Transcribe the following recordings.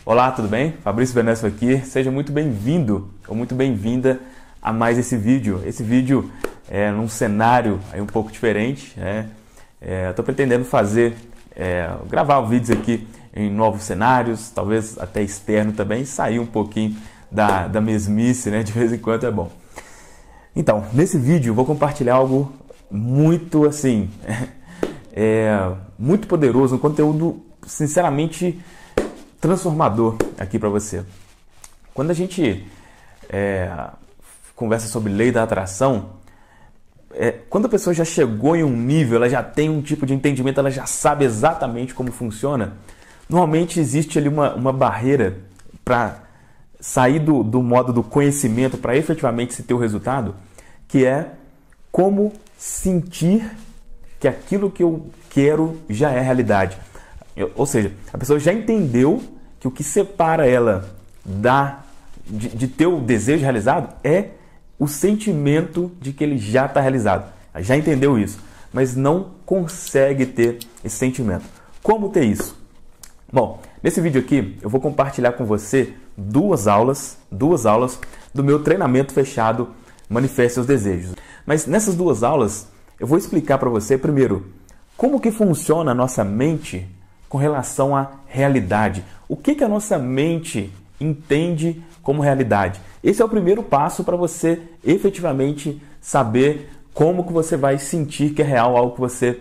Olá, tudo bem? Fabrício Benesso aqui. Seja muito bem-vindo ou muito bem-vinda a mais esse vídeo. Esse vídeo é num cenário aí um pouco diferente, né? Estou pretendendo gravar vídeos aqui em novos cenários, talvez até externo também, sair um pouquinho da mesmice, né? De vez em quando é bom. Então, nesse vídeo eu vou compartilhar algo muito assim, muito poderoso, um conteúdo sinceramente transformador aqui para você. Quando a gente conversa sobre lei da atração, quando a pessoa já chegou em um nível, ela já tem um tipo de entendimento, ela já sabe exatamente como funciona, normalmente existe ali uma barreira para sair do modo do conhecimento para efetivamente se ter o resultado, que é como sentir que aquilo que eu quero já é realidade. Ou seja, a pessoa já entendeu que o que separa ela de ter o desejo realizado é o sentimento de que ele já está realizado. Ela já entendeu isso, mas não consegue ter esse sentimento. Como ter isso? Bom, nesse vídeo aqui eu vou compartilhar com você duas aulas do meu treinamento fechado Manifeste Seus Desejos. Mas nessas duas aulas eu vou explicar para você primeiro como que funciona a nossa mente com relação à realidade. O que a nossa mente entende como realidade? Esse é o primeiro passo para você efetivamente saber como que você vai sentir que é real algo que você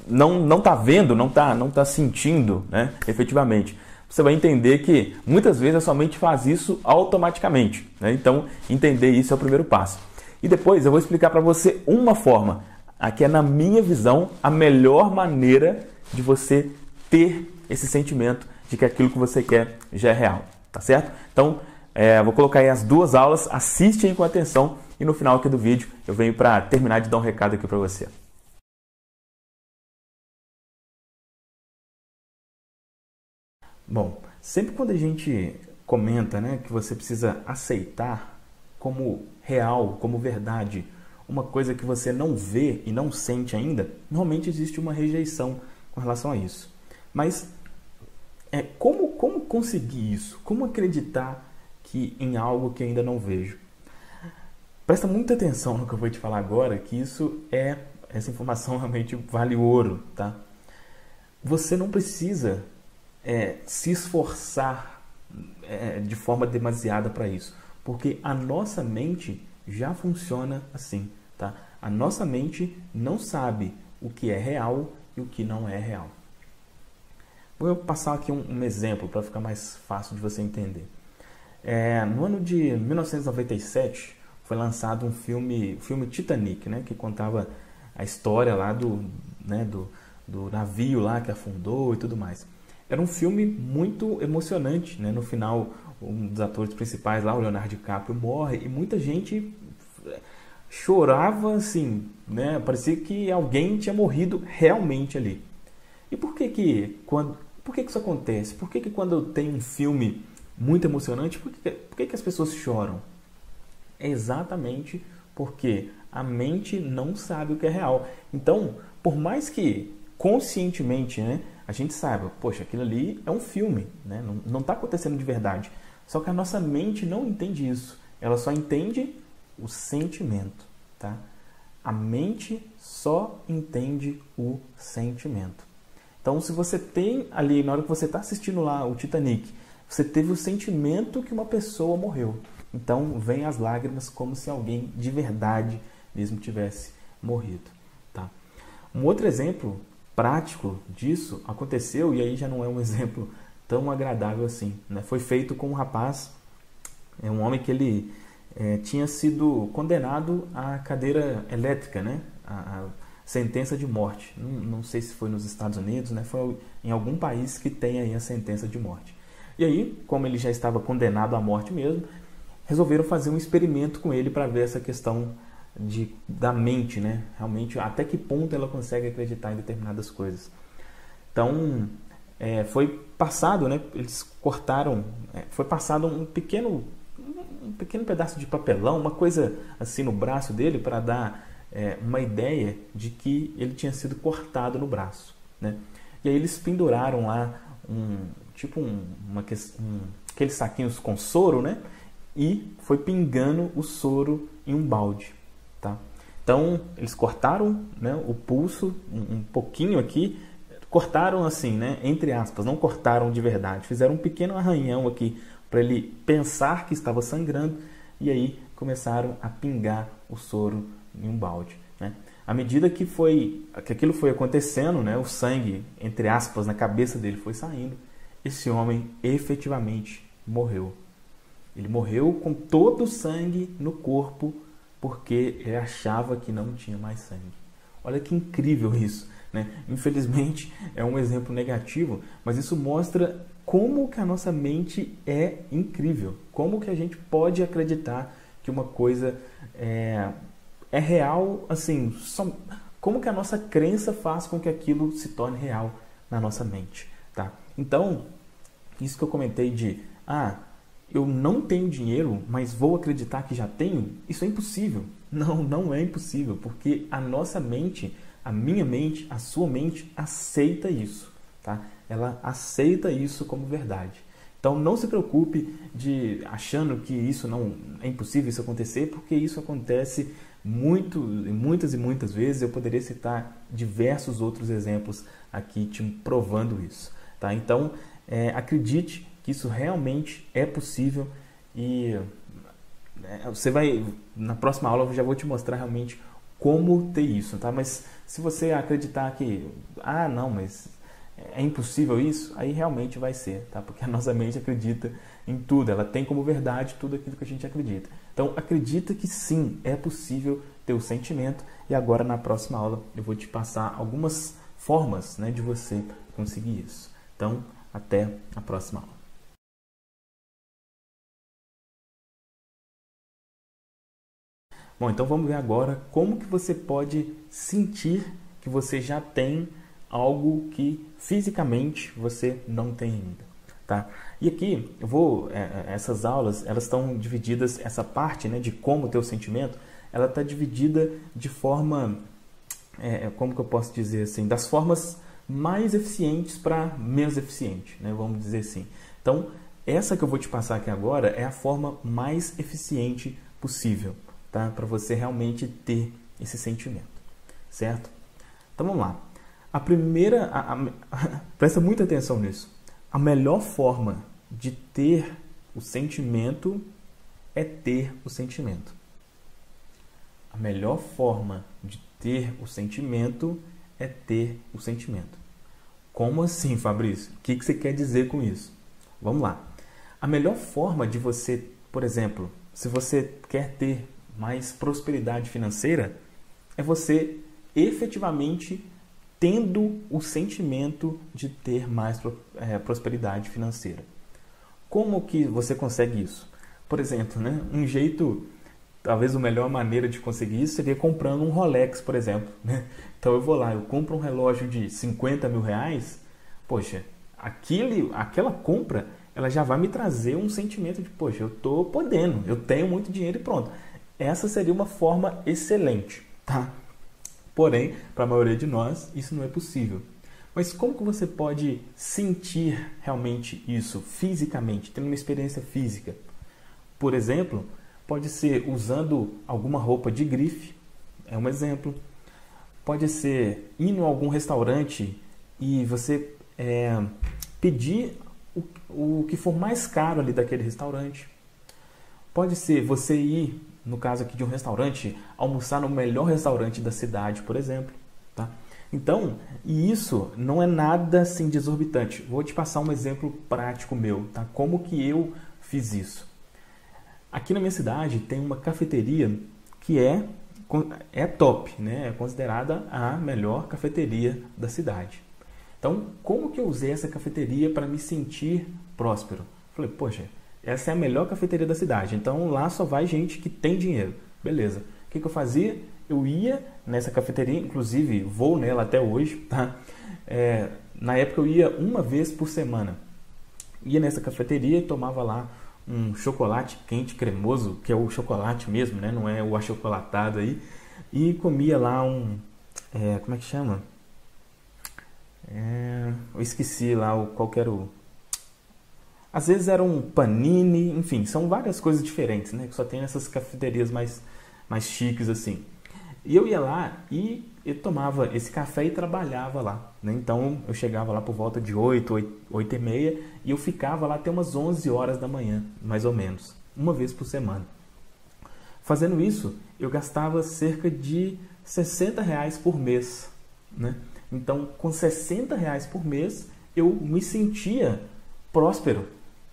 não está vendo, não tá sentindo, né, efetivamente. Você vai entender que muitas vezes a sua mente faz isso automaticamente, né? Então, entender isso é o primeiro passo. E depois eu vou explicar para você uma forma, aqui é na minha visão, a melhor maneira de você ter esse sentimento de que aquilo que você quer já é real, tá certo? Então, vou colocar aí as duas aulas, assiste aí com atenção e no final aqui do vídeo eu venho para terminar de dar um recado aqui para você. Bom, sempre quando a gente comenta, né, que você precisa aceitar como real, como verdade, uma coisa que você não vê e não sente ainda, normalmente existe uma rejeição com relação a isso. Mas como conseguir isso? Como acreditar em algo que ainda não vejo? Presta muita atenção no que eu vou te falar agora, que essa informação realmente vale ouro, tá? Você não precisa se esforçar de forma demasiada para isso, porque a nossa mente já funciona assim, tá? A nossa mente não sabe o que é real e o que não é real. Vou passar aqui um exemplo para ficar mais fácil de você entender. No ano de 1997 foi lançado o filme Titanic, né, que contava a história lá do navio lá que afundou e tudo mais. Era um filme muito emocionante, né? No final, um dos atores principais lá, o Leonardo DiCaprio, morre e muita gente chorava assim, né? Parecia que alguém tinha morrido realmente ali. E por que isso acontece? Por que quando tem um filme muito emocionante, por que as pessoas choram? É exatamente porque a mente não sabe o que é real. Então, por mais que conscientemente, né, a gente saiba, poxa, aquilo ali é um filme, né? Não está acontecendo de verdade. Só que a nossa mente não entende isso. Ela só entende o sentimento, tá? A mente só entende o sentimento. Então, se você tem ali, na hora que você está assistindo lá o Titanic, você teve o sentimento que uma pessoa morreu. Então, vem as lágrimas como se alguém de verdade mesmo tivesse morrido, tá? Um outro exemplo prático disso aconteceu, e aí já não é um exemplo tão agradável assim, né? Foi feito com um rapaz, um homem que ele tinha sido condenado à cadeira elétrica, né? A sentença de morte. Não sei se foi nos Estados Unidos, né? Foi em algum país que tem aí a sentença de morte. E aí, como ele já estava condenado à morte mesmo, resolveram fazer um experimento com ele para ver essa questão da mente, né? Realmente, até que ponto ela consegue acreditar em determinadas coisas. Então, foi passado, né? Eles cortaram, foi passado um pequeno pedaço de papelão, uma coisa assim no braço dele para dar uma ideia de que ele tinha sido cortado no braço, né? E aí eles penduraram lá aqueles saquinhos com soro, né? E foi pingando o soro em um balde, tá? Então eles cortaram, né, o pulso um pouquinho aqui, cortaram assim, né, entre aspas, não cortaram de verdade, fizeram um pequeno arranhão aqui para ele pensar que estava sangrando, e aí começaram a pingar o soro em um balde, né? À medida que aquilo foi acontecendo, né, o sangue, entre aspas, na cabeça dele foi saindo, esse homem efetivamente morreu. Ele morreu com todo o sangue no corpo porque ele achava que não tinha mais sangue. Olha que incrível isso, né? Infelizmente é um exemplo negativo, mas isso mostra como que a nossa mente é incrível, como que a gente pode acreditar que uma coisa é real, assim, como que a nossa crença faz com que aquilo se torne real na nossa mente, tá? Então, isso que eu comentei eu não tenho dinheiro, mas vou acreditar que já tenho, isso é impossível. Não é impossível, porque a nossa mente, a minha mente, a sua mente aceita isso, tá? Ela aceita isso como verdade. Então não se preocupe achando que isso não é impossível isso acontecer, porque isso acontece muitas e muitas vezes. Eu poderia citar diversos outros exemplos aqui te provando isso, tá? Então acredite que isso realmente é possível e você vai, na próxima aula eu já vou te mostrar realmente como ter isso, tá? Mas se você acreditar que, não, mas é impossível isso, aí realmente vai ser, tá? Porque a nossa mente acredita em tudo, ela tem como verdade tudo aquilo que a gente acredita. Então acredita que sim, é possível ter o sentimento, e agora na próxima aula eu vou te passar algumas formas, né, de você conseguir isso. Então, até a próxima aula. Bom, então vamos ver agora como que você pode sentir que você já tem algo que fisicamente você não tem ainda, tá? E aqui essas aulas, elas estão divididas, essa parte, né, de como ter o sentimento, ela está dividida de forma, como que eu posso dizer assim, das formas mais eficientes para menos eficiente, né, vamos dizer assim. Então, essa que eu vou te passar aqui agora é a forma mais eficiente possível, tá? Para você realmente ter esse sentimento, certo? Então vamos lá. A primeira, presta muita atenção nisso. A melhor forma de ter o sentimento é ter o sentimento. A melhor forma de ter o sentimento é ter o sentimento. Como assim, Fabrício? O que você quer dizer com isso? Vamos lá. A melhor forma de você, por exemplo, se você quer ter mais prosperidade financeira, é você efetivamente tendo o sentimento de ter mais prosperidade financeira. Como que você consegue isso? Por exemplo, né, um jeito, talvez a melhor maneira de conseguir isso seria comprando um Rolex, por exemplo, né? Então eu vou lá, eu compro um relógio de 50 mil reais, poxa, aquela compra, ela já vai me trazer um sentimento de, poxa, eu estou podendo, eu tenho muito dinheiro e pronto. Essa seria uma forma excelente, tá? Porém, para a maioria de nós, isso não é possível. Mas como que você pode sentir realmente isso fisicamente, tendo uma experiência física? Por exemplo, pode ser usando alguma roupa de grife, é um exemplo. Pode ser indo a algum restaurante e você pedir o que for mais caro ali daquele restaurante. Pode ser você ir, no caso aqui de um restaurante, almoçar no melhor restaurante da cidade, por exemplo, tá? Então, e isso não é nada assim de exorbitante. Vou te passar um exemplo prático meu, tá? Como que eu fiz isso. Aqui na minha cidade tem uma cafeteria que é top, né? É considerada a melhor cafeteria da cidade. Então, como que eu usei essa cafeteria para me sentir próspero? Falei, poxa, essa é a melhor cafeteria da cidade, então lá só vai gente que tem dinheiro. Beleza. O que eu fazia? Eu ia nessa cafeteria, inclusive vou nela até hoje, tá? Na época eu ia uma vez por semana. Ia nessa cafeteria e tomava lá um chocolate quente cremoso, que é o chocolate mesmo, né? Não é o achocolatado aí. e comia lá como é que chama? Eu esqueci lá qual que era o... Às vezes era um panini, enfim, são várias coisas diferentes, né? Que só tem nessas cafeterias mais chiques assim. E eu ia lá e eu tomava esse café e trabalhava lá, né? Então eu chegava lá por volta de 8 e meia e eu ficava lá até umas 11 horas da manhã, mais ou menos, uma vez por semana. Fazendo isso, eu gastava cerca de R$60 por mês, né? Então, com R$60 por mês, eu me sentia próspero.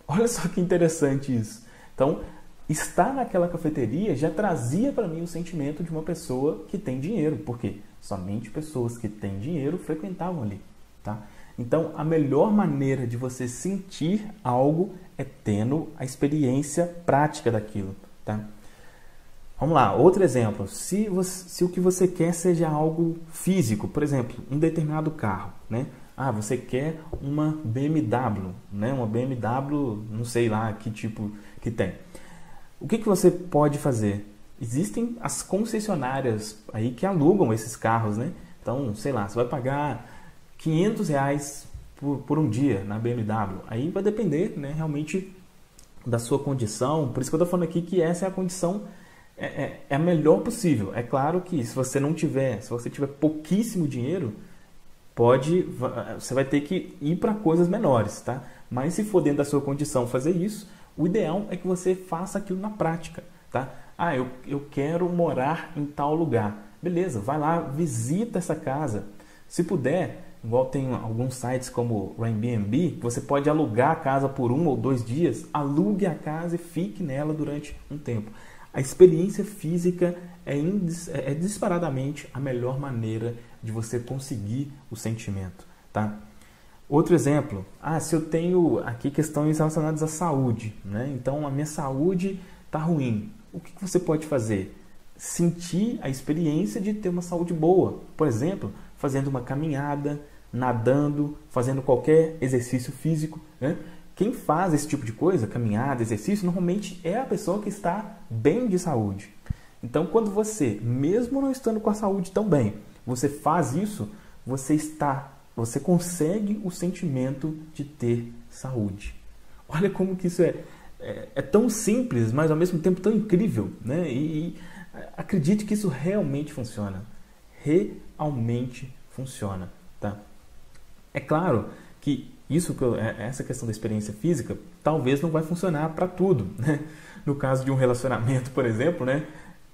Olha só que interessante isso. Então, estar naquela cafeteria já trazia para mim o sentimento de uma pessoa que tem dinheiro, porque somente pessoas que têm dinheiro frequentavam ali, tá? Então, a melhor maneira de você sentir algo é tendo a experiência prática daquilo, tá? Vamos lá, outro exemplo. Se o que você quer seja algo físico, por exemplo, um determinado carro, né? Você quer uma BMW, né? Uma BMW, não sei lá que tipo que tem. O que você pode fazer? Existem as concessionárias aí que alugam esses carros, né? Então, sei lá, você vai pagar R$500 por um dia na BMW. Aí vai depender, né, realmente da sua condição. Por isso que eu estou falando aqui que essa é a condição é a melhor possível. É claro que se você tiver pouquíssimo dinheiro, você vai ter que ir para coisas menores, tá? Mas se for dentro da sua condição fazer isso, o ideal é que você faça aquilo na prática, tá? Eu quero morar em tal lugar. Beleza, vai lá, visita essa casa. Se puder, igual tem alguns sites como o Airbnb, você pode alugar a casa por 1 ou 2 dias, alugue a casa e fique nela durante um tempo. A experiência física é disparadamente a melhor maneira de você conseguir o sentimento, tá? Outro exemplo, se eu tenho aqui questões relacionadas à saúde, né? Então a minha saúde está ruim. O que você pode fazer? Sentir a experiência de ter uma saúde boa. Por exemplo, fazendo uma caminhada, nadando, fazendo qualquer exercício físico, né? Quem faz esse tipo de coisa, caminhada, exercício, normalmente é a pessoa que está bem de saúde. Então, quando você, mesmo não estando com a saúde tão bem, você faz isso, você consegue o sentimento de ter saúde. Olha como que isso é tão simples, mas ao mesmo tempo tão incrível, né? E acredite que isso realmente funciona. Realmente funciona, tá? É claro que essa questão da experiência física talvez não vai funcionar para tudo, né? No caso de um relacionamento, por exemplo, né?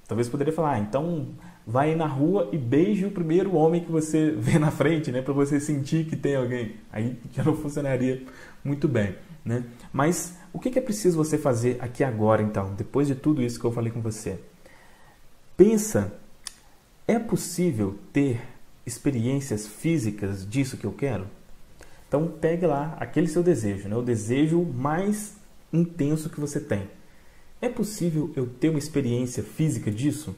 Talvez poderia falar, então vai na rua e beije o primeiro homem que você vê na frente, né? Para você sentir que tem alguém. Aí já não funcionaria muito bem, né? Mas o que é preciso você fazer aqui agora, então, depois de tudo isso que eu falei com você? Pensa, é possível ter experiências físicas disso que eu quero? Então pegue lá aquele seu desejo, né? O desejo mais intenso que você tem. É possível eu ter uma experiência física disso?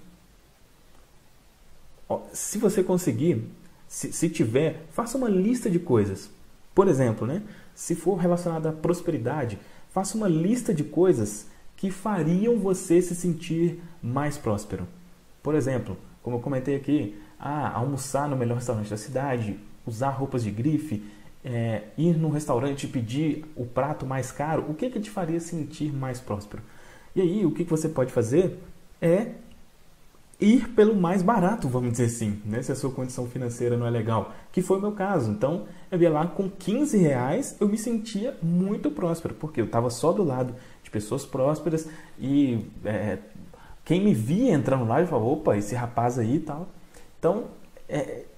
Se você conseguir, se tiver, faça uma lista de coisas. Por exemplo, né? Se for relacionado à prosperidade, faça uma lista de coisas que fariam você se sentir mais próspero. Por exemplo, como eu comentei aqui, almoçar no melhor restaurante da cidade, usar roupas de grife, ir num restaurante e pedir o prato mais caro, o que te faria sentir mais próspero? E aí, o que você pode fazer é ir pelo mais barato, vamos dizer assim, né? Se a sua condição financeira não é legal, que foi o meu caso. Então, eu ia lá com R$15, eu me sentia muito próspero, porque eu estava só do lado de pessoas prósperas e quem me via entrando lá, eu falava, opa, esse rapaz aí e tal. Então,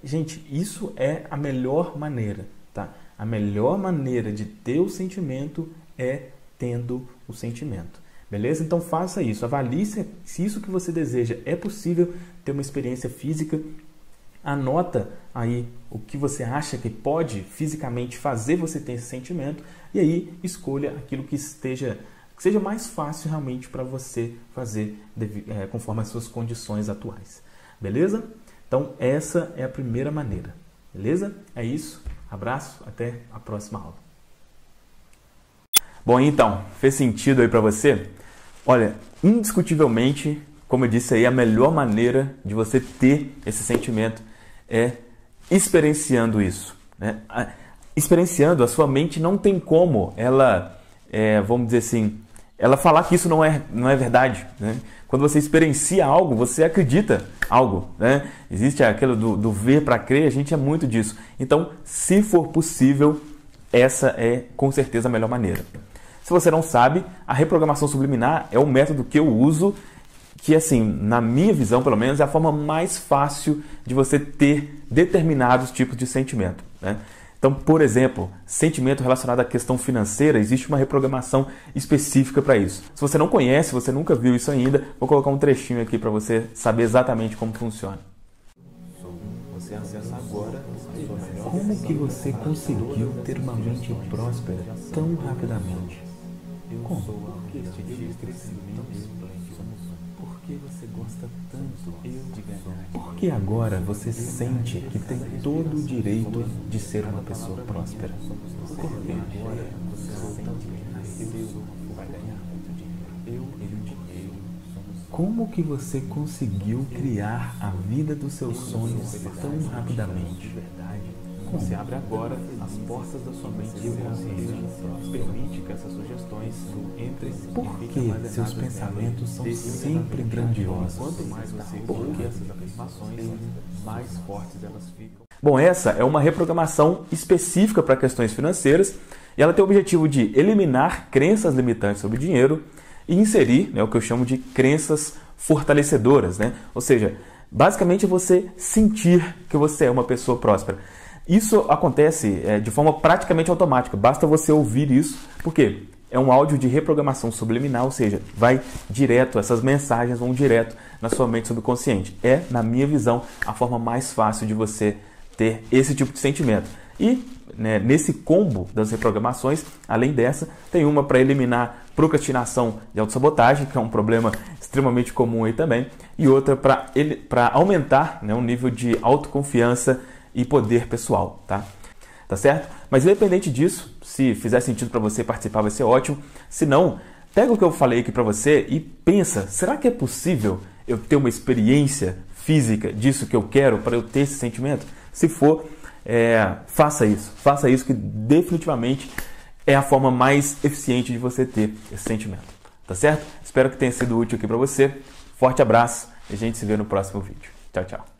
gente, isso é a melhor maneira, tá? A melhor maneira de ter o sentimento é tendo o sentimento. Beleza? Então faça isso, avalie se isso que você deseja é possível ter uma experiência física, anota aí o que você acha que pode fisicamente fazer você ter esse sentimento e aí escolha aquilo que seja mais fácil realmente para você fazer conforme as suas condições atuais. Beleza? Então essa é a primeira maneira. Beleza? É isso. Abraço, até a próxima aula. Bom, então, fez sentido aí para você? Olha, indiscutivelmente, como eu disse aí, a melhor maneira de você ter esse sentimento é experienciando isso, né? Experienciando, a sua mente não tem como ela, vamos dizer assim, ela falar que isso não é verdade, né? Quando você experiencia algo, você acredita algo, né? Existe aquilo do ver para crer, a gente é muito disso. Então, se for possível, essa é com certeza a melhor maneira. Se você não sabe, a reprogramação subliminar é um método que eu uso, que assim, na minha visão pelo menos, é a forma mais fácil de você ter determinados tipos de sentimento, né? Então, por exemplo, sentimento relacionado à questão financeira, existe uma reprogramação específica para isso. Se você não conhece, você nunca viu isso ainda, vou colocar um trechinho aqui para você saber exatamente como funciona. Você acessa agora a sua melhor. Como que você conseguiu ter uma mente próspera tão rapidamente? Como? Porque este dia crescimento esplêndido. Por que você gosta tanto de ganhar? Por que agora você sente que tem todo o direito de ser uma pessoa próspera? Por que agora você sente que nasceu vai ganhar muito dinheiro? Eu e o dinheiro somos... Como que você conseguiu criar a vida dos seus sonhos tão rapidamente? Você abre agora as portas da sua mente consciente, permite que essas sugestões entrem. Por que seus pensamentos são sempre grandiosos? Quanto mais você ouve essas afirmações, mais fortes elas ficam. Bom, essa é uma reprogramação específica para questões financeiras e ela tem o objetivo de eliminar crenças limitantes sobre dinheiro e inserir, né, o que eu chamo de crenças fortalecedoras, né? Ou seja, basicamente você sentir que você é uma pessoa próspera. Isso acontece de forma praticamente automática, basta você ouvir isso, porque é um áudio de reprogramação subliminar, ou seja, vai direto, essas mensagens vão direto na sua mente subconsciente. É, na minha visão, a forma mais fácil de você ter esse tipo de sentimento. E né, nesse combo das reprogramações, além dessa, tem uma para eliminar procrastinação e autossabotagem, que é um problema extremamente comum aí também, e outra para aumentar, né, o nível de autoconfiança e poder pessoal, tá certo? Mas independente disso, se fizer sentido para você participar, vai ser ótimo. Se não, pega o que eu falei aqui para você e pensa, será que é possível eu ter uma experiência física disso que eu quero para eu ter esse sentimento? Se for, faça isso que definitivamente é a forma mais eficiente de você ter esse sentimento, tá certo? Espero que tenha sido útil aqui para você. Forte abraço e a gente se vê no próximo vídeo. Tchau, tchau.